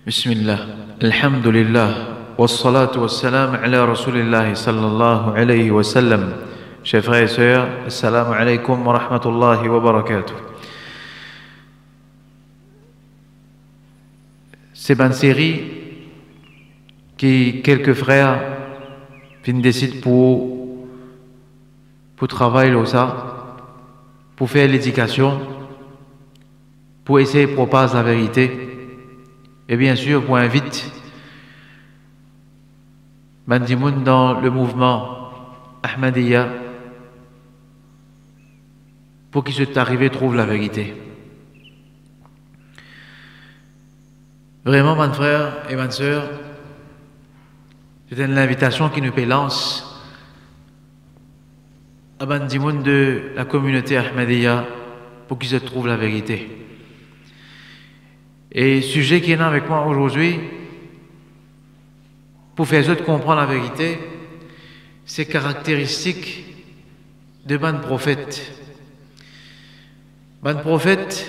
بسم الله الحمد لله والصلاة والسلام على رسول الله صلى الله عليه وسلم. Chers frères et sœurs, assalamu alaikum wa rahmatullahi wa barakatuh. C'est une série qui quelques frères décident pour travailler là ça, pour faire l'éducation, pour essayer de propager la vérité. Et bien sûr, pour inviter Bandimoun dans le mouvement Ahmadiyya pour qu'ils soient arrivés trouvent la vérité. Vraiment, mon frère et ma sœur, c'est une invitation qui nous lance à Bandimoun de la communauté Ahmadiyya pour qu'ils se trouvent la vérité. Et le sujet qui est là avec moi aujourd'hui, pour faire autres comprendre la vérité, c'est caractéristiques de ban prophète. Ban prophète,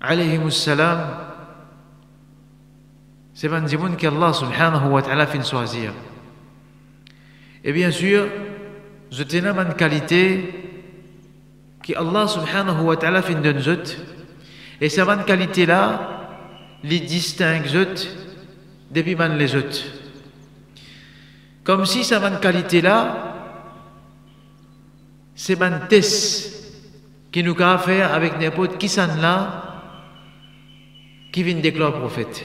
alayhimus salam, c'est ban dimoun qu'Allah subhanahu wa ta'ala fin choisir. Et bien sûr, je tiens ban qualité qu'Allah subhanahu wa ta'ala fin donne zut. Et cette bonne qualité-là, les distingue depuis les autres. Comme si cette bonne qualité-là, c'est un test qui nous a fait avec n'importe qui s'en là, qui vient déclarer prophète.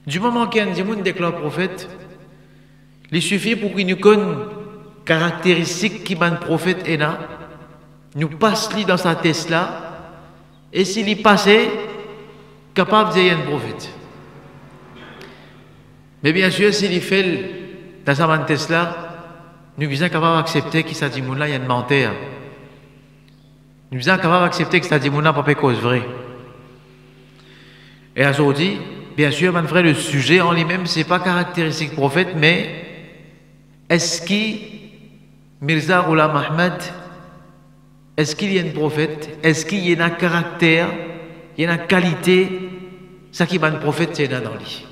Du moment qu'un dimoun déclare prophète, il suffit pour qu'il nous connaisse caractéristiques qui ban prophète est là, nous passe dans sa test-là. Et s'il y passait, capable d'être un prophète. Mais bien sûr, s'il y fait dans sa mentesse là, nous sommes capables d'accepter qu'il s'agit de là, il y a une menteur. Nous sommes capables d'accepter que ça dit là, pas cause vraie. Et aujourd'hui, bien sûr, mon frère, le sujet en lui-même, ce n'est pas caractéristique prophète, mais est-ce qu'il Mirza Ghulam Ahmad, est-ce qu'il y a un prophète? Est-ce qu'il y a un caractère? Il y a une qualité? Ça qui va un prophète, c'est dans lui.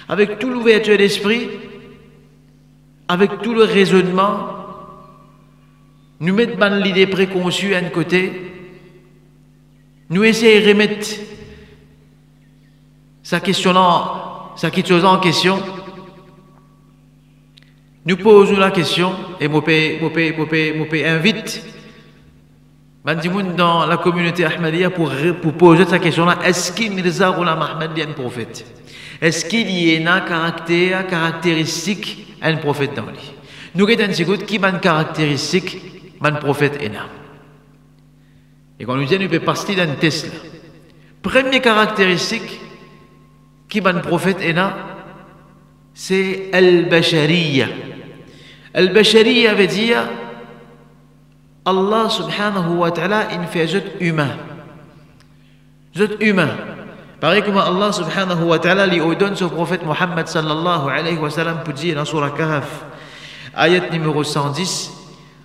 Avec toute l'ouverture d'esprit, avec tout le raisonnement, nous mettons l'idée préconçue à un côté, nous essayons de remettre sa question en question, nous posons la question et je invite Bandimoun dans la communauté Ahmadiyya pour poser cette question-là, est-ce qu'il Mirza Ghulam Ahmad est un prophète? Est-ce qu'il y a un caractère, caractéristique à un prophète dans lui? Nous regardons qui a une caractéristique d'un prophète est là. Et quand nous disons, nous peut partir d'un test là. Première caractéristique qui a un prophète est là, c'est Al-Bashariya. Al-Bashariya veut dire Allah subhanahu wa ta'ala il fait zut humain. Zut humain. Pareil comme Allah subhanahu wa ta'ala lui ordonne au prophète Muhammad sallallahu alayhi wa sallam pour dire dans surah Kahf, ayat numéro 110,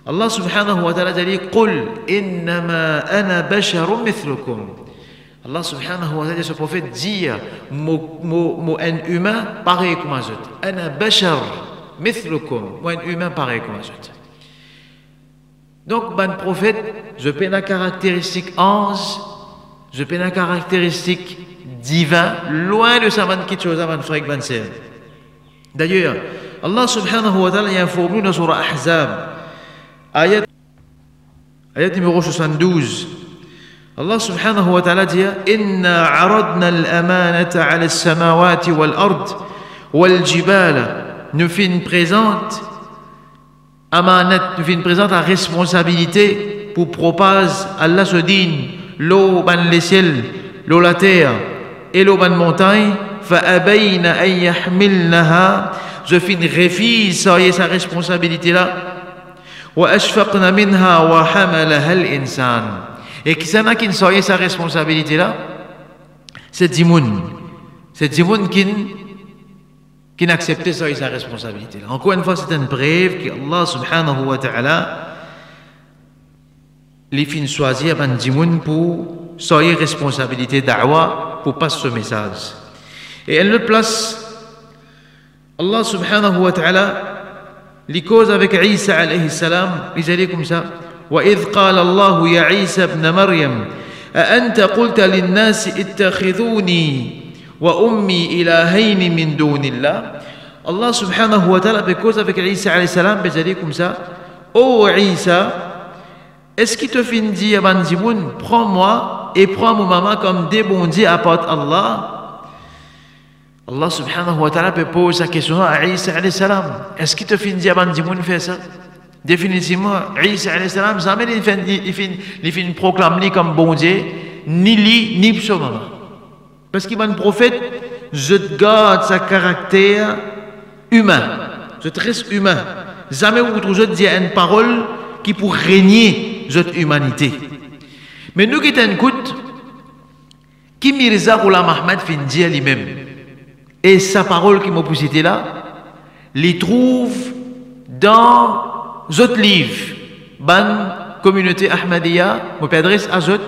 Allah subhanahu wa ta'ala dit Qul innama ana basharun mithlukum. Allah subhanahu wa ta'ala ce prophète dit moi un humain pareil comme zut. Ana bashar mithlukum. Moi un humain pareil comme zut. Donc, ben prophète, je peine la caractéristique ange, je peine la caractéristique divin, loin de sa man qui chose avant frère ben sel. D'ailleurs, Allah subhanahu wa ta'ala informe nous dans surah Ahzab, ayat numéro 72. Allah subhanahu wa ta'ala dit Inna aradna al-amanata ala as-samawati wal-ard wal-jibala. Nous fin présente Amanat, nous faisons présente la responsabilité pour propager Allah se dit l'eau ban les ciels, l'eau la terre et l'eau ban montagne, fa'abayna an yahmilnaha, je fin refuse sa responsabilité là, wa ashfaqna minha wa hamalaha al-insan. Et qui s'en a qui ne sa responsabilité là, c'est Dimoun. C'est Dimoun qui n'acceptait ça et sa responsabilité. Encore une fois, c'est une preuve que Allah subhanahu wa ta'ala les fins choisir un dimoun pour sa responsabilité da'wa pour passer ce message. Et elle le place, Allah subhanahu wa ta'ala, les causes avec Isa alayhi salam, ils allaient comme ça. وإذ قال الله يا عيسى ابن مريم أأنت قلت للناس اتخذوني وأمي إلهين من دون الله. Allah subhanahu wa ta'ala, cause avec Isa alayhi salam, ils allaient comme ça. Oh Isa, est-ce qu'il te fait dire à Banzimoun, prends-moi et prends mon maman comme des bons dieux à part Allah? Allah subhanahu wa ta'ala peut poser sa question à Isa alayhi salam. Est-ce qu'il te fait dire à Banzimoun fait ça? Définitivement, Isa alayhi salam, jamais il fait proclamer comme bon Dieu, ni lui, ni son maman. Parce qu'il est un prophète, je garde sa caractère humain, je reste humain. Jamais vous trouvez dire une parole qui pourrait régner notre humanité. Mais nous qui t'écoutons, qui Mirza Ghulam Ahmad fin dire lui-même, et sa parole qui m'a cité là, les trouve dans d'autres livres, ban communauté Ahmadiyya, je m'adresse à eux,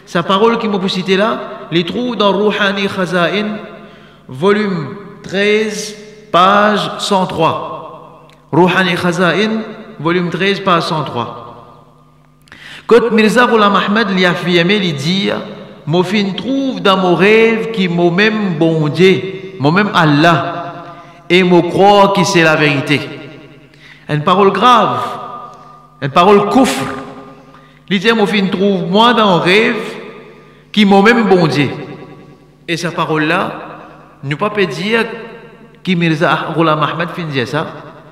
sa parole qui m'a cité là, les trouve dans Rouhani Khaza'in, volume 13, page 103. Rouhani Khaza'in, volume 13, page 103. Quand Mirza Ghulam Ahmad lui a affirmé, il dit, moi fin trouve dans mon rêve qui m'a même bon Dieu, moi même Allah, et moi crois que c'est la vérité. Une parole grave, une parole kufr. Il dit, moi fin trouve moi dans mon rêve qui m'a même bon Dieu. Et cette parole-là, ne pas peut dire que Mirza Ghulam Ahmad fin dire ça,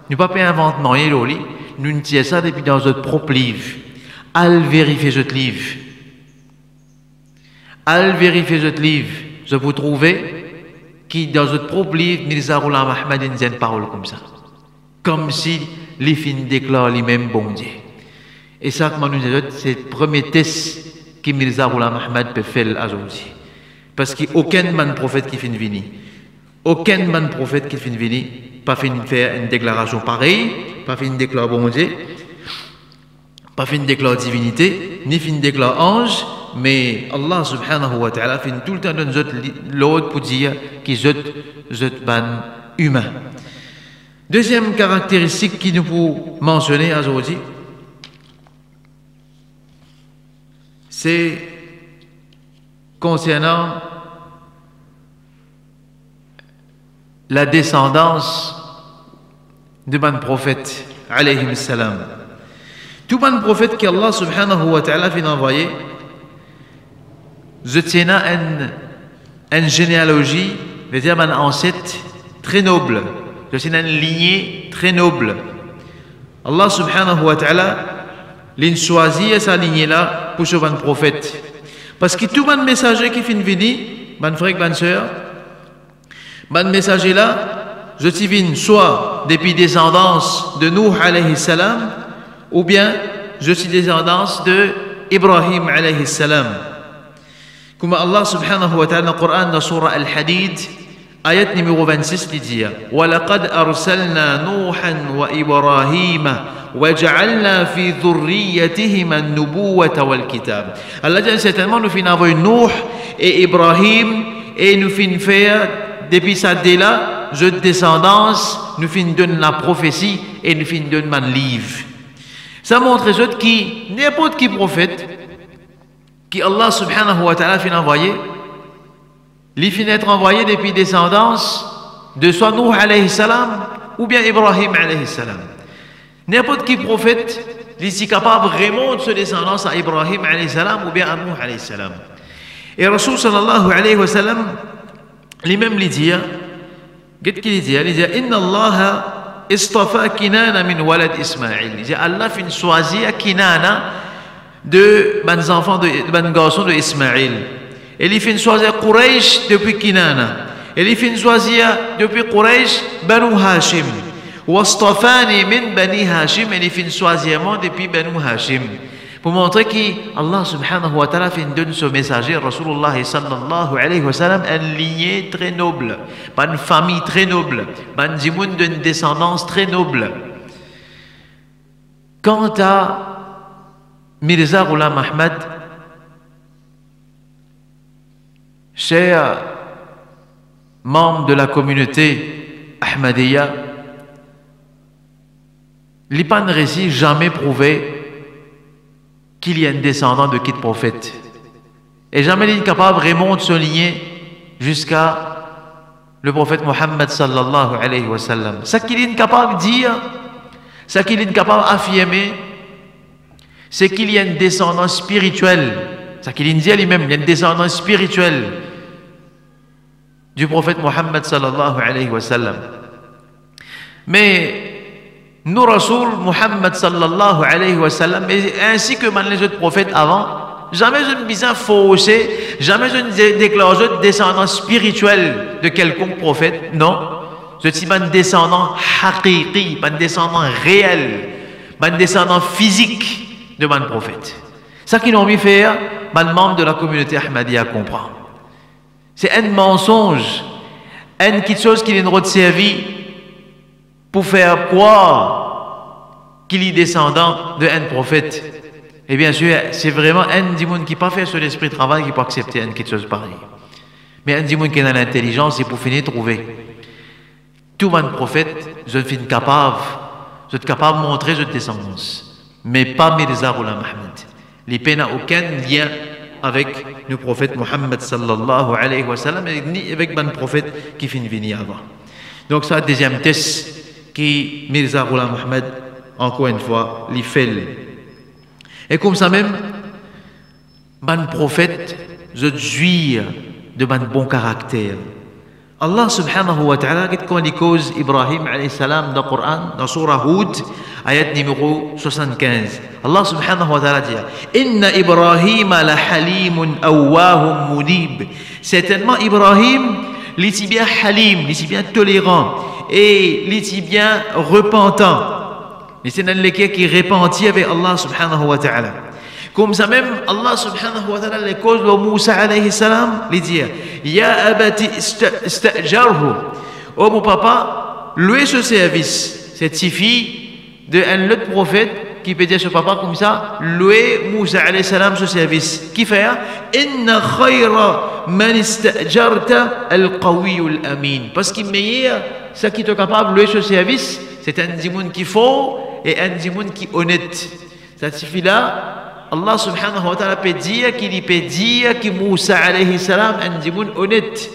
ne pas peut inventer rien loli, nous ne disons ça depuis dans notre propre livre. Al vérifier ce livre. Al vérifier ce livre. Je vous trouvez qui dans notre propre livre, Mirza Ghulam Ahmad dit une parole comme ça. Comme si les fins déclarent lui-même bon Dieu. Et ça, comme nous disons, c'est le premier test que Mirza Ghulam Ahmad peut faire aujourd'hui. Parce qu'il n'y a aucun man prophète qui finit venir. Aucun man prophète qui finit venir, pas finit faire une déclaration pareille, pas finit déclarer bon Dieu, pas finit déclarer divinité, ni finit déclarer ange, mais Allah subhanahu wa ta'ala finit tout le temps donne l'autre pour dire qu'ils sont ban humains. Deuxième caractéristique qui nous faut mentionner aujourd'hui, c'est concernant la descendance de ban prophète alayhi salam. Tout ban prophète qu'Allah subhanahu wa ta'ala fait envoyer, je tiens une généalogie, veut dire un ancêtre très noble. Je tiens une lignée très noble. Allah subhanahu wa ta'ala l'a choisi sa lignée là pour ce ban prophète. Parce que tout ban messager qui finit venir, ban frère, ban sœur, ban messager là, je t'y soit depuis descendance de Nuh alayhi salam, ou bien je suis descendance de Ibrahim alayhi salam. Comme Allah subhanahu wa ta'ala dans le Coran, dans la surah Al-Hadid, ayat numéro 26, il dit وَلَقَدْ أَرْسَلْنَا نُوحًا وَإِبْرَاهِيمَ وَجَعَلْنَا فِي ذُرِّيَّتِهِمَا النُّبُوَّةَ وَالْكِتَابَ. Allah dit certainement, nous finissons envoyer Nuh et Ibrahim, et nous finissons faire, depuis sa dé-là, je descendance, nous finissons donner la prophétie, et nous finissons donner un livre. Ça montre que qui, n'importe qui prophète, qui Allah subhanahu wa ta'ala finit envoyer, il finit être envoyé depuis descendance de soit Nuh alayhi salam ou bien Ibrahim alayhi salam. N'importe qui prophète, il est capable vraiment de se descendance à Ibrahim alayhi salam ou bien à Nuh alayhi salam. Et Rasul sallallahu alayhi wa sallam, lui-même lui dit, qu'est-ce qu'il dit? Il dit, Inna Allah istafa Kinana min walad Ismaïl. Il dit, Allah finit choisir Kinana de ban enfants de ban garçons de Ismaïl. Et il finit choisir Quraysh depuis Kinana. Et il finit choisir depuis Quraysh Banu Hashim. Wastafani min Bani Hashim. Et il finit choisir depuis Banu Hashim. Pour montrer qu'Allah subhanahu wa ta'ala finit donner ce messager, Rasulullah sallallahu alayhi wa sallam, une lignée très noble, pas une famille très noble, pas une descendance très noble. Quant à Mirza Ghulam Ahmad, chers membres de la communauté Ahmadiyya, l'Ipan récit jamais prouvé qu'il y a un descendant de qui de prophète. Et jamais il est capable de remonter son lignée jusqu'à le prophète Mohammed sallallahu alayhi wa sallam. Ce qu'il est capable de dire, ce qu'il est capable d'affirmer, c'est qu'il y a une descendance spirituelle. Ce qu'il dit lui-même, il y a une descendance spirituelle du prophète Mohammed sallallahu alayhi wa sallam. Mais nous, Rasoul Muhammad sallallahu alayhi wa sallam, ainsi que les autres prophètes avant, jamais je ne me faussé, jamais je ne déclare de descendance spirituelle de quelconque prophète. Non, je suis un descendant haqiqi, un descendant réel, un descendant physique de mon prophète. Ça qu'ils ont mis faire, un membre de la communauté Ahmadiyya comprend. C'est un mensonge, quelque chose qui nous a servi pour faire croire qu'il est descendant de un prophète. Et bien sûr, c'est vraiment un dimoun qui n'a pas fait sur l'esprit de travail qui peut accepter quelque chose pareil. Mais un dimoun qui a l'intelligence, c'est pour finir de trouver. Tout le prophète, je suis capable de montrer cette descendance. Mais pas Mirza Ghulam Ahmad. L'épée n'a aucun lien avec le prophète Mohammed sallallahu alayhi wa sallam, ni avec le prophète qui finit venir avant. Donc ça, deuxième test qui Mirza Ghulam Ahmad, encore une fois, l'y fait. Et comme ça même, ban prophète, je jouis de ban bon caractère. Allah subhanahu wa ta'ala, quand il cause Ibrahim alayhi salam dans le Coran, dans Surah Hud, ayat numéro 75. Allah subhanahu wa ta'ala dit Inna Ibrahim la halimun awwahum munib. Certainement Ibrahim, il est bien halim, il est bien tolérant et il est bien repentant. C'est un lequel qui repentit avec Allah subhanahu wa ta'ala. Comme ça même, Allah subhanahu wa ta'ala, les causes de Moussa alayhi salam, lui dit Ya abati istajarhu. Oh mon papa, louez ce service. Cette fille de un autre prophète qui peut dire ce papa comme ça, louez Moussa alayhi salam ce service. Qui fait Inna khayra man istajarta al-qawiyul amin. Parce qu'il meilleur, ce qui est capable de louer ce service, c'est un dimoun qui faut et un dimoun qui est honnête. Ça suffit là. Allah subhanahu wa ta'ala peut dire que Moussa alayhi salam un dimoun honnête.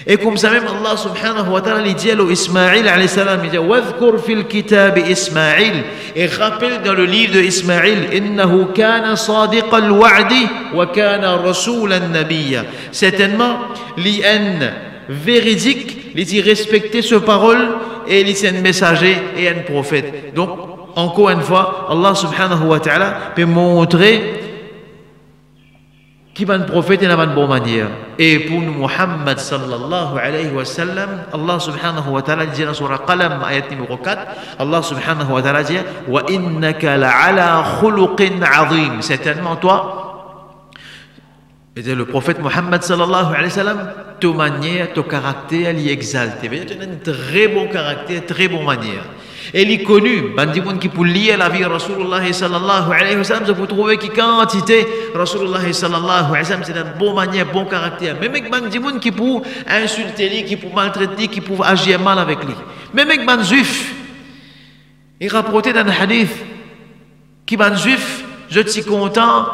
Et comme ça même Allah subhanahu wa ta'ala dit à Ismaïl alayhi salam, il dit Wadhkur fil kitab Ismaïl. Et rappelle dans le livre de Ismaïl, Innahu kana sadiq al-wa'di wa kana rasulan nabiyya. Certainement, l'IN véridique, il dit respecter ce parole et il est un messager et un prophète. Donc, encore une fois, Allah subhanahu wa ta'ala peut montrer qu'il y a un prophète et une bonne manière. Et pour nous, Muhammad sallallahu alayhi wa sallam, Allah subhanahu wa ta'ala dit dans Surah Qalam, ayat numéro 4, Allah subhanahu wa ta'ala dit Wa innaka la'ala khuluqin azim. Certainement, toi, le prophète Muhammad sallallahu alayhi wa sallam, ta manière, ton caractère, il est exalté. Tu as un très bon caractère, très bonne manière. Et il est connu, bandimoun qui pour lier la vie de Rasulullah sallallahu alayhi wa sallam, vous trouvez qui quantité Rasulullah sallallahu alayhi wa sallam, c'est une bonne manière, bon caractère. Même avec bandimoun qui pour insulter lui, qui pour maltraiter, qui pour agir mal avec lui. Même avec ban juif, il rapportait dans le hadith, qui ban juif, je suis content,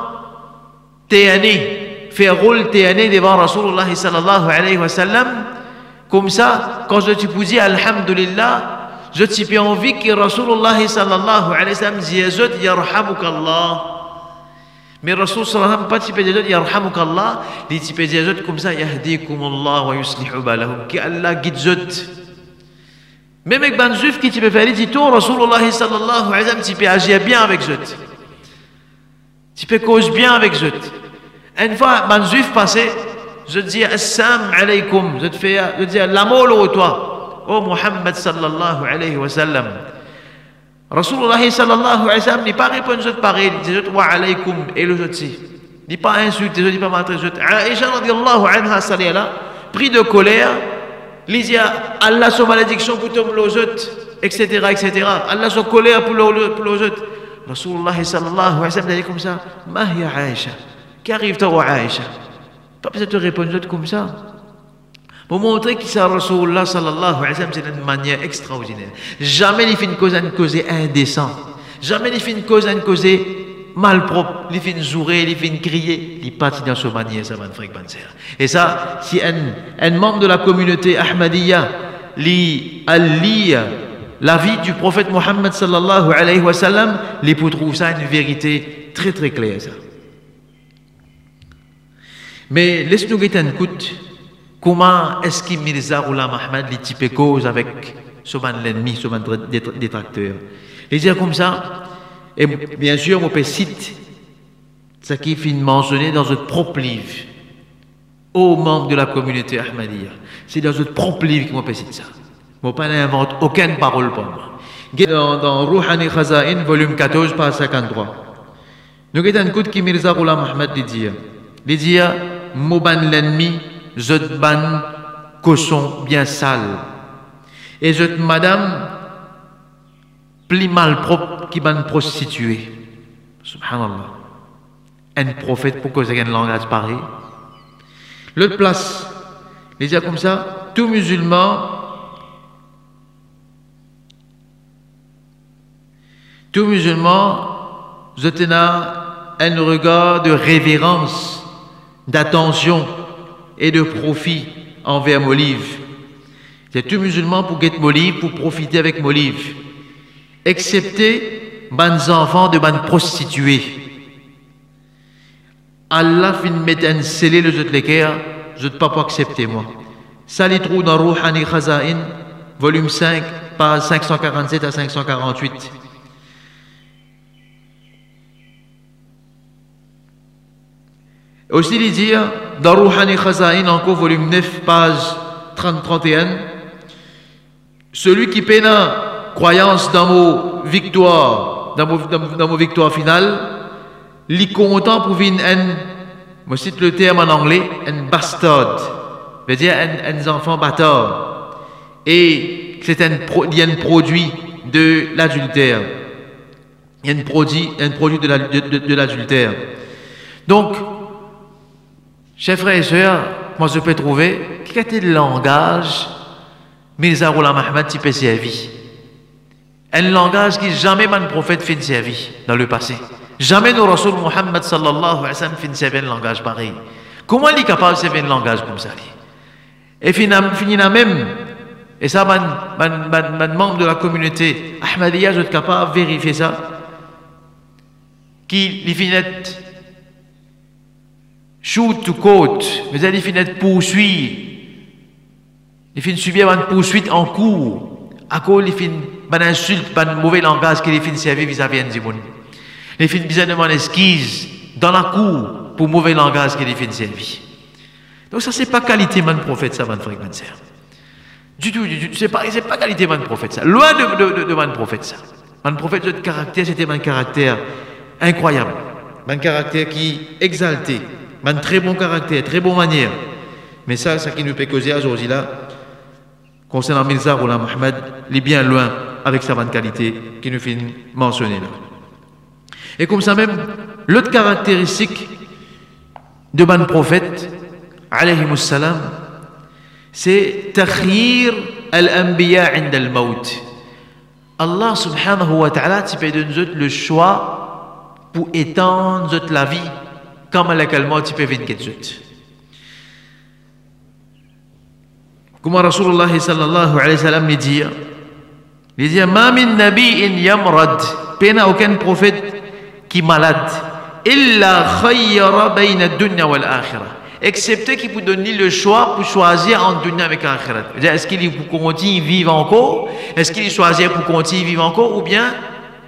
t'es année, faire rôle t'es année devant Rasulullah sallallahu alayhi wa sallam, comme ça, quand je te dis alhamdulillah, je suis envie que Rasulullah sallallahu alayhi wa sallam dise yarhamukallah. Mais Rasul sallallahu alayhi wa sallam pas type de yarhamukallah, il type de comme ça yahdikumullah wa yuslihu balahum, que Allah guide zot. Même avec ban juif qui type faire dit tout Rasulullah sallallahu alayhi wa sallam type agir bien avec zot. Type cause bien avec zot. Une fois ban juif passé, je dis assalamu alaykum, je dis l'amour au toi. Oh Muhammad sallallahu alayhi wa sallam. Rasulullah sallallahu alayhi wa sallam n'est pas répondu pareil. Il dit wa alaykum et le autre. Il n'est pas insulté, il n'est pas maltraité. Aïcha radiallahu anha sallallahu pris de colère, il dit Allah son malédiction pour tomber aux autres, etc., etc. Allah son colère pour les autres. Rasulullah sallallahu alayhi wa sallam dit comme ça, ma hiya Aïcha. Qu'arrive-t-il à Aïcha? Pas besoin de répondre comme ça. Pour montrer que ça Rasulullah sallallahu alayhi wa sallam, c'est d'une manière extraordinaire. Jamais il fait une cause indécent. Jamais il fait une cause malpropre. Il fait une zourée, il fait une crier. Il partit dans ce manière, ça va frère Banzer. Et ça, si un membre de la communauté Ahmadiyya lit la vie du prophète Mohammed sallallahu alayhi wa sallam, il peut trouver ça une vérité très très claire. Ça. Mais laisse-nous guetter un coup. Comment est-ce que Mirza Ghulam Ahmad les type cause avec ce l'ennemi, ce détracteur? Il dit comme ça, et bien sûr, on peut citer ce qui est mentionné dans notre propre livre, aux membres de la communauté Ahmadiyya. C'est dans notre propre livre qu'on peut citer ça. Je ne pas inventer aucune parole pour moi. Dans Rouhani Khaza'in, volume 14, page 53. Nous avons un coup qui Mirza Ghulam Ahmad dit. Il dit, Mouban l'ennemi, zot ban cochon bien sale. Et zot madame, plus malpropre qui ban prostituée. Subhanallah. Un prophète pour causer un langage pareil. L'autre place, il dit comme ça, tout musulman, zotena un regard de révérence, d'attention et de profit envers Molive. C'est tout musulman pour guetter Molive, pour profiter avec Molive. Excepté les enfants de ban prostituées. Allah fin met un scellé le zot l'équerre, je ne peux pas accepter moi. Ça les trouve dans Rouhani Khaza'in, volume 5, page 547 à 548. Aussi, il dit, dans Rouhani Khaza'in, encore volume 9, page 30-31, celui qui peine croyance dans mon victoire, dans mon victoire finale, il content pour venir je cite le terme en anglais, un bastard, veut dire un enfant bâtard. Et c'est il y a un produit de l'adultère. Il y a un produit de l'adultère. Donc, chers frères et sœurs, moi je peux trouver quel était le langage Mirza Ghulam Ahmad qui peut servir. Un langage qui jamais un prophète fait servi dans le passé. Jamais nos Rasul Muhammad sallallahu alayhi wa sallam fait servir un langage pareil. Comment il est capable de servir un langage comme ça? Et finalement même, et ça, man membre de la communauté Ahmadiyya, je suis capable de vérifier ça, qu'il finit shoot to quote, mais il finit poursuivre, il finit subir une poursuite en cours, à cause il finit une insulte, un mauvais langage qu'il finit servir vis-à-vis de Zimoun. Il finit besoin de demander excuse dans la cour pour mauvais langage qu'il finit servir. Donc ça c'est pas qualité man prophète ça man frère man sœur. Du tout, c'est pas qualité man prophète ça. Loin de man prophète ça. Man prophète de caractère c'était un caractère incroyable, un caractère qui exalté. Un très bon caractère, très bonne manière. Mais ça qui nous peut causer aujourd'hui là, concernant Mirza Ghulam Ahmad, il est bien loin avec sa bonne qualité qui nous fait mentionner là. Et comme ça même, l'autre caractéristique de ban prophète, alayhi salam, c'est takhir al-anbiya 'inda al-maut. Allah subhanahu wa ta'ala tu peut donner le choix pour étendre la vie comme malakalement tu peux venir quelque. Comme Rasulullah sallallahu alayhi wa sallam dit, ma min nabiyyin yamrad, pena aucun prophète qui est malade, illa khayyara bayna ad-dunya wal akhirah, excepté qu'il peut donner le choix pour choisir entre dunya avec l'akhirat. Est-ce qu'il pour continuer vivre encore, est-ce qu'il choisit pour continuer vivre encore, ou bien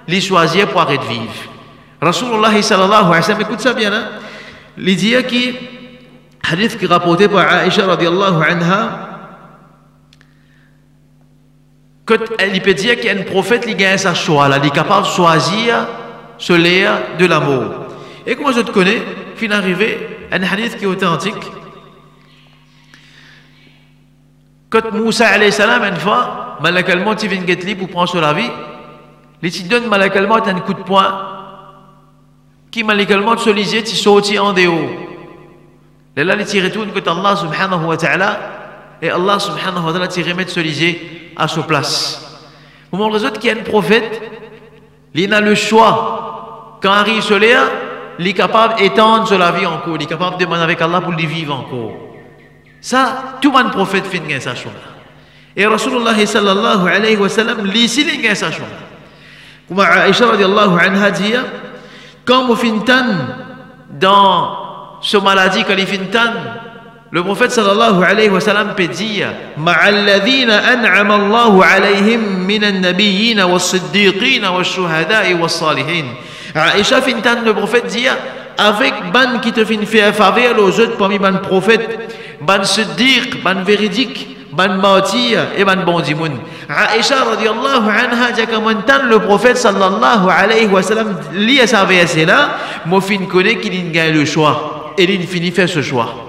il choisit pour arrêter de vivre. Rasulullah sallallahu alayhi wa sallam, écoute ça bien, hein? Il dit qui hadith qui est rapporté par Aïcha radiallahu anha, il peut dire qu'il y a un prophète qui gagne sa choix, il est capable de choisir ce l'air de l'amour. Et comment je te connais, fin arrivé, un hadith qui est authentique. Quand Moussa alayhi salam, une fois, malakalement, tu viens de pour prendre sur la vie, il te donne malakalement un coup de poing qui malikalement te sollicite, tu sortis en dehors. Là, il tire tout que Allah subhanahu wa ta'ala, et Allah subhanahu wa ta'ala tire mettre ce lisé à sa place. Au moment où les autres qui est un prophète, il a le choix. Quand arrive cela, il est capable d'étendre sur la vie encore, il est capable de demander avec Allah pour le vivre encore. Ça, tout le prophète fait une ça. Et Rasulullah sallallahu alayhi wa sallam, l'ici, il a ça. Comme Aïcha radiallahu anha dit, quand vous fintan dans ce maladie, quand il fintan, le prophète sallallahu alayhi wa sallam peut dire ma'alladhina an'ama Allahu alayhim minan nabiyyin was-siddiqin wash-shuhada'i was-salihin. Aïcha fintan, le prophète dit avec ban qui te fin faire faveur aux autres parmi ban prophètes, ban siddiq, ban véridique, ban martyr et ban bon dimoun. Aïcha radiallahu anha dit que le prophète sallallahu alayhi wa sallam lit à sa verset là, moi fin connaît qu'il gagne le choix et il finit faire ce choix.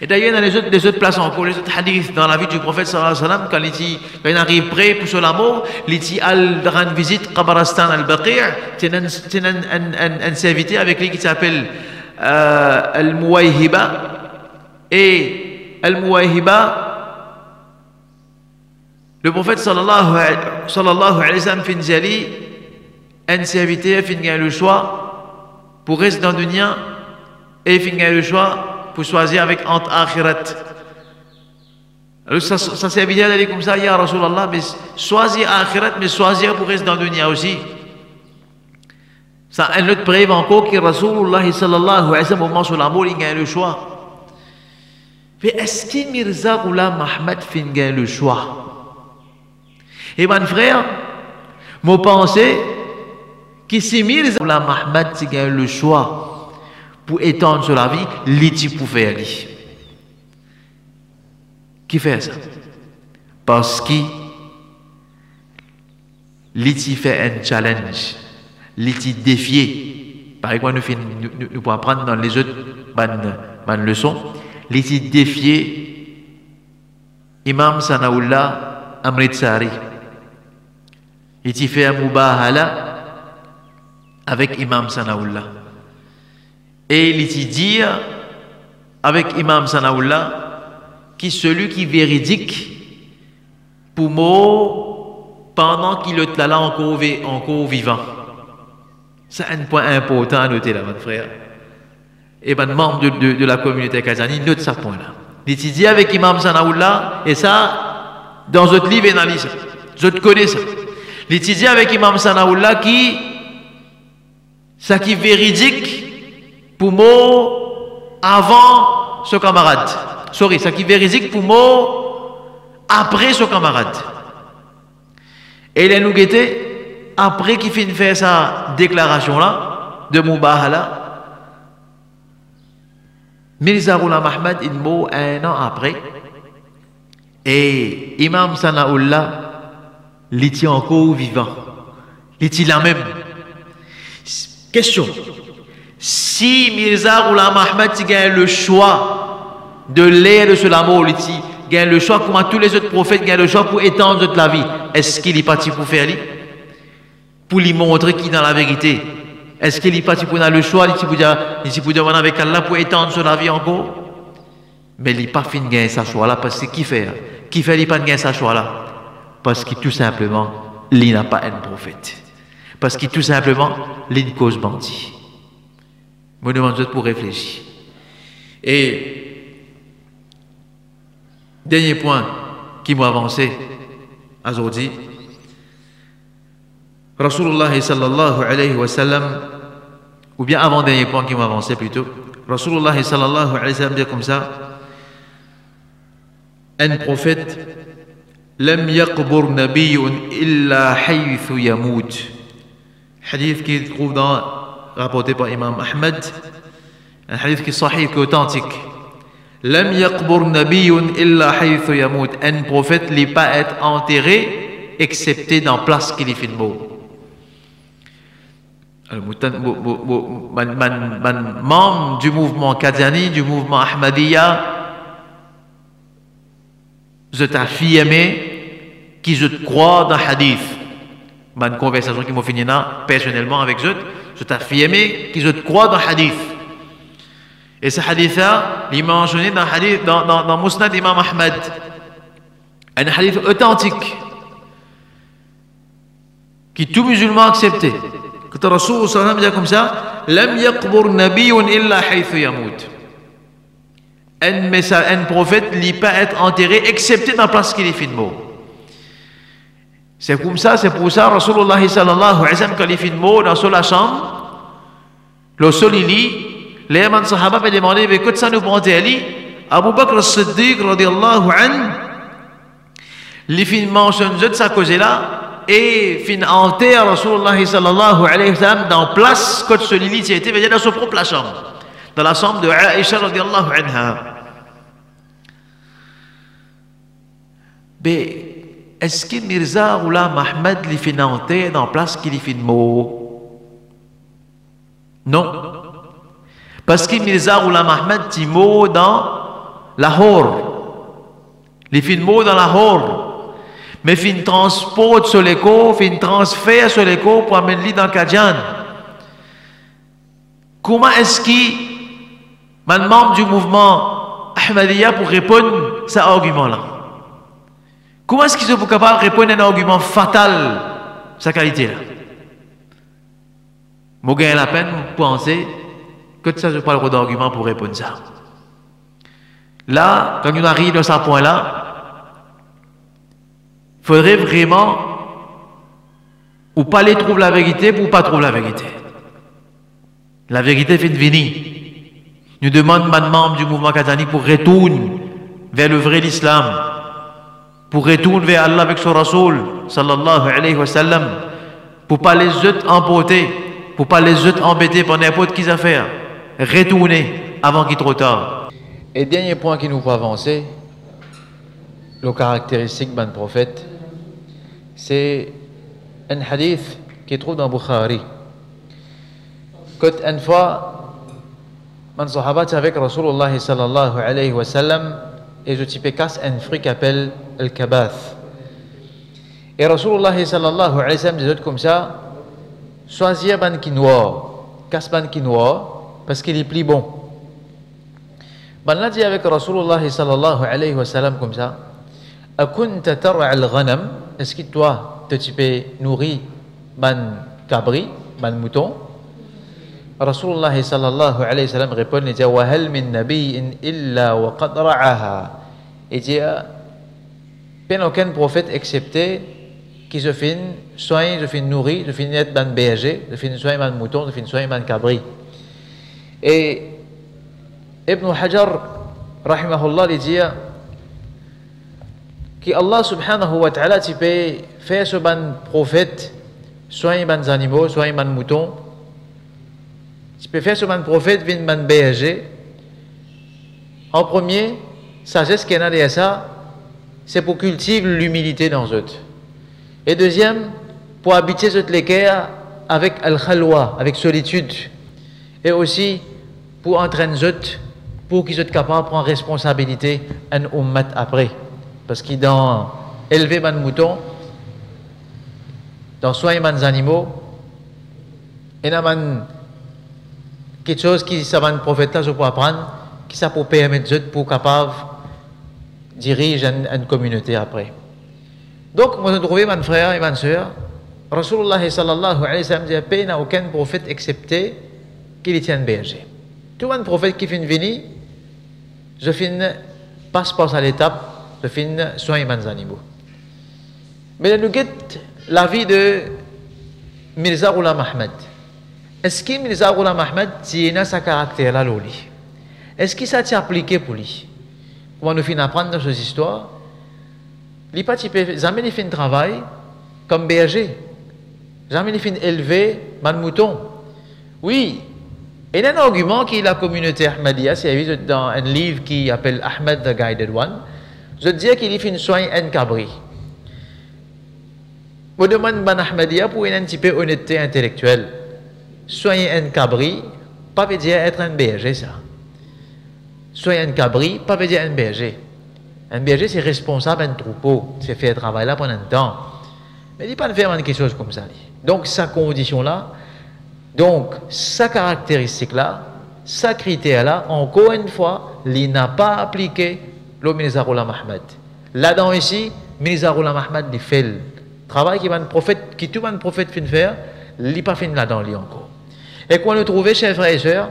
Et d'ailleurs, dans les autres places encore, les autres hadiths dans la vie du prophète sallallahu alayhi wa sallam, quand il arrive prêt pour la mort, il dit al rendre visite Qabaristan al-Baqi', c'est un serviteur avec lui qui s'appelle Al-Muwayhiba. Et Al-Muwayhiba, le prophète sallallahu alayhi wa sallam fin jali, un serviteur fin gagne le choix pour rester dans le dunya et fin gagne le choix pour choisir avec entre akhirat. Alors ça c'est bien d'aller comme ça, ya Rasulallah, mais choisir akhirat, mais choisir pour rester dans le dunya aussi. Ça un autre preuve encore que Rasulullah sallallahu alayhi wa sallam, au moment sur l'amour, il gagne le choix. Mais est-ce que Mirza Ghulam Ahmad fin gagne le choix? Et mon frère, moi pensais que si Mirza Ghulam Ahmad gagne le choix pour étendre sur la vie, l'iti pour faire lui. Qui fait ça? Parce que l'iti fait un challenge, l'iti défier. Par exemple, nous pouvons apprendre dans les autres leçons, l'iti défier Imam Sanaullah Amritsari. L'iti fait un mubahala avec Imam Sanaullah. Et il dit avec Imam Sanaullah qui celui qui véridique pour moi pendant qu'il est là encore vivant. C'est un point important à noter là, mon frère. Et ben membre de la communauté Kazani note ce point-là. Il dit avec Imam Sanaullah, et ça, dans votre livre analyse, je te connais ça. Il dit avec Imam Sanaullah ça qui véridique pour moi avant ce camarade. Sorry, ça qui véridique pour moi après ce camarade. Et il a nous guetté après qu'il finit de faire sa déclaration là de Mubahala. Mirza Ghulam Ahmad il mort un an après. Et Imam Sanaullah l'était encore vivant. L'était la même. Question. Si Mirza Ghulam Ahmad gagne le choix de l'air de ce l'amour, il gagne le choix, comme tous les autres prophètes gagnent le choix pour étendre toute la vie, est-ce qu'il est parti pour faire lui? Pour lui montrer qui est dans la vérité? Est-ce qu'il est parti pour le choix, il pour demander avec Allah pour étendre sur la vie encore? Mais il n'est pas fini de gagner sa choix là, parce que qui fait? Qui fait il pas de gagner sa choix là? Parce que tout simplement, il n'a pas un prophète. Parce que tout simplement, il cause bandit. Je demande pour réfléchir. Et dernier point qui m'a avancé aujourd'hui, Rasulullah sallallahu alayhi wa sallam, ou bien avant dernier point qui m'a avancé plutôt, Rasulullah sallallahu alayhi wa sallam dit comme ça, un prophète, لم يقبر نبي إلا حيث يموت. Hadith qui se trouve rapporté par Imam Ahmed, un hadith qui est sahih, qui est authentique. Lam yaqbur nabiyyun illa haythu yamut. Un prophète n'est pas être enterré excepté dans la place qu'il est fait de mort. Membre du mouvement Qadiani, du mouvement Ahmadiyya, je t'affirme qui je crois dans le hadith. Ma conversation qui m'a fini là, personnellement avec eux, je t'affirme que je crois dans le hadith. Et ce hadith-là, il est mentionné dans Musnad Imam Ahmad. Un hadith authentique qui tout musulman a accepté. Que le Rasul sallallahu alayhi wa sallam dit comme ça, Lam yaqbur nabiyyun illa haythu yamut. Un prophète ne peut pas être enterré excepté dans la place qu'il est fin de mort. C'est comme ça, c'est pour ça, Rasulullah sallallahu alayhi wa sallam, quand il est fin de mort dans la chambre, le sol il lit, les man sahaba me demandaient, mais que ça nous prend Ali? Abu Bakr as-Siddiq radiyallahu anhu, les fin mentionne de sa cause là, et fin enterre Rasulullah sallallahu alayhi wa sallam dans place, quand ce lit était, veut dire dans sa propre chambre, dans la chambre de Aïcha radiyallahu anha. Mais est-ce que Mirza Ghulam Ahmad les fait enterrer dans place qu'il fait mort? Non. Parce que Mirza Ghulam Ahmad est mort dans Lahore. Il fait mort dans Lahore. Mais il fait transport sur l'écho, il fait transfert sur l'écho pour amener dans Kadian. Comment est-ce qu'un membre du mouvement Ahmadiyya pour répondre à cet argument-là? Comment est-ce qu'ils sont capables de répondre à un argument fatal, sa qualité-là? Moi, j'ai la peine de penser que ça, je parle pas d'argument pour répondre à ça. Là, quand on arrive à ce point-là, il faudrait vraiment ou pas les trouver la vérité ou pas trouver la vérité. La vérité fait de venir. Nous demandons aux membres du mouvement qadanique pour retourner vers le vrai l'islam, pour retourner vers Allah avec son Rasoul, sallallahu alayhi wa sallam, pour pas les autres emporter, pour pas les autres embêter par n'importe quelle affaire. Retourner avant qu'il soit trop tard. Et dernier point qui nous peut avancer, le caractéristique d'un prophète, c'est un hadith qui est trouvé dans Bukhari. Quand une fois, un sahaba avec Rasulullah sallallahu alayhi wa sallam, et je type casse un fruit qui s'appelle le kabath. Et Rasulullah sallallahu alayhi wa sallam dit comme ça, choisir ban quinoa, casse ban quinoa, parce qu'il est plus bon. Ben là dit avec Rasulullah sallallahu alayhi wa sallam comme ça, akunta tar'a al-ghanam, est-ce que toi tu peux nourrir ban cabri, ban mouton? Rasulullah sallallahu alayhi wa sallam répond, il dit wa hal min nabiyyin illa wa qad ra'aha. Il dit pas aucun prophète excepté qui se fait soigner, se fait nourrir, se fait être ban berger, se fait soigner ban mouton, se fait soigner ban cabri. Et Ibn Hajar rahimahullah il dit que Allah subhanahu wa ta'ala tu peux faire ce ban prophète soigner ban animaux, soigner ban moutons. Tu peux faire ce ban prophète vin ban berger. En premier, sagesse qu'il y a derrière ça, c'est pour cultiver l'humilité dans eux. Et deuxième, pour habiter cette l'équerre avec al-khalwa, avec solitude. Et aussi pour entraîner eux, pour qu'ils soient capables de prendre responsabilité un ummat après. Parce qu'ils dans élever ban mouton, dans soigner ban animaux, et dans quelque chose qui ça va un prophète là je peux apprendre, qui ça pour permettre eux pour capable diriger une communauté après. Donc moi je trouve mes frères et mes sœurs, Rasulullah sallallahu alayhi wa sallam dit qu'il n'y a aucun prophète excepté qu'il tient berger. Tout un prophète qui finit venir, je finis passe à l'étape, je finis soigner mes animaux. Mais nous guette la vie de Mirza Ghulam Ahmad. Est-ce que Mirza Ghulam Ahmad tient sa caractère là loli? Est-ce que ça t'est appliqué pour lui? Comment nous finissons apprendre dans ces histoires? Il n'a pas jamais fait un travail comme berger, jamais fait élever man mouton. Oui, il y a un argument qui est la communauté Ahmadiyya, c'est dans un livre qui s'appelle Ahmad the Guided One. Je dis qu'il fait une soin en cabri. Je demande à Ahmadiyya pour un petit peu honnêteté intellectuelle. Soigner un cabri, pas veut dire être un berger, ça. Soigner un cabri, pas veut dire un berger. Un berger, c'est responsable d'un troupeau, c'est faire travail là pendant un temps. Mais il ne peut pas faire quelque chose comme ça. Donc, sa condition-là, donc, sa caractéristique-là, ce critère-là, encore une fois, il n'a pas appliqué le Mirza Ghulam Ahmad. Là-dedans ici, Mirza Ghulam Ahmad il fait le travail qui tout le prophète fin faire, il n'a pas fait là-dedans lui encore. Et qu'on a trouvé, chers frères et sœurs,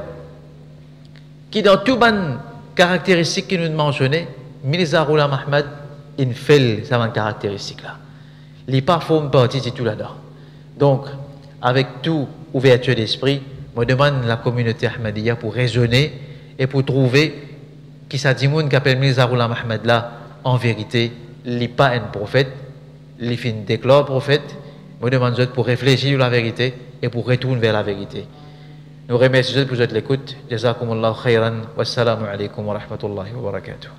qui dans toutes les caractéristiques qu'il nous mentionnait, Mirza Ghulam Ahmad il fait ces caractéristiques-là. Il n'est pas fait partie de tout là-dedans. Donc, avec toute ouverture d'esprit, je demande la communauté Ahmadiyya pour raisonner et pour trouver qui s'adimoun qu'appelle Mirza Ghulam Ahmad là, en vérité, il n'est pas un prophète, il fait une déclare prophète. Je demande pour réfléchir sur la vérité et pour retourner vers la vérité. Nous remercions pour votre écoute. Jazakumullahu khairan. Wassalamu alaikum wa rahmatullahi wa barakatuh.